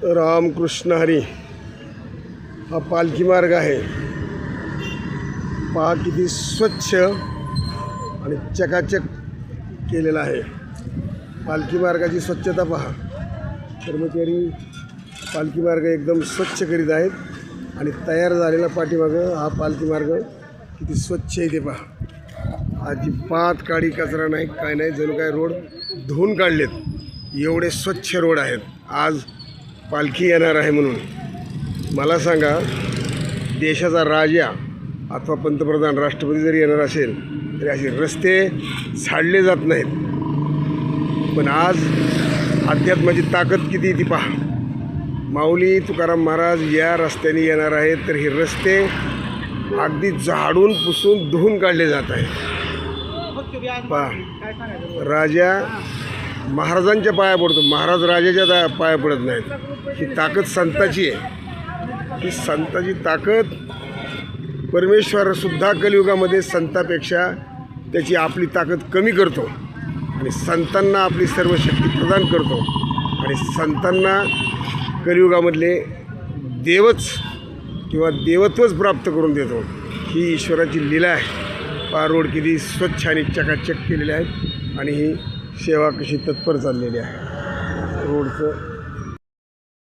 रामकृष्ण हरी हा पालखी मार्ग आहे। पहा किती स्वच्छ आणि चकाचक केलेला आहे। पालखी मार्गाची स्वच्छता पहा। कर्मचारी पालखी मार्ग एकदम स्वच्छ करीत आहेत आणि तयार झालेला पाठीमागं हा पालखी मार्ग किती स्वच्छ आहे ते पहा। अजिबात काडी कचरा नाही, काय नाही, जणू काय रोड धुवून काढलेत, एवढे स्वच्छ रोड आहेत। आज पालखी येणार आहे म्हणून मला सांगा, देशाचा राजा अथवा पंतप्रधान राष्ट्रपती जरी येणार असेल तरी असे रस्ते झाडले जात नाहीत। पण आज अध्यात्माची ताकद किती ती पहा। माऊली तुकाराम महाराज या रस्त्याने येणार आहेत तर हे रस्ते अगदी झाडून पुसून धुवून काढले जात आहेत। पहा, राजा महाराजांच्या पाया पडतो, महाराज राजाच्या पाया पडत नाहीत। ही ताकद संताची आहे। ही संताची ताकद, परमेश्वरसुद्धा कलियुगामध्ये संतापेक्षा त्याची आपली ताकद कमी करतो आणि संतांना आपली सर्व शक्ती प्रदान करतो आणि संतांना कलियुगामधले देवच किंवा देवत्वच प्राप्त करून देतो। ही ईश्वराची लीला आहे। पहा रोड किती स्वच्छ आणि चकाचक केलेले आहेत आणि ही सेवा कशी तत्पर चाललेली आहे रोडचं।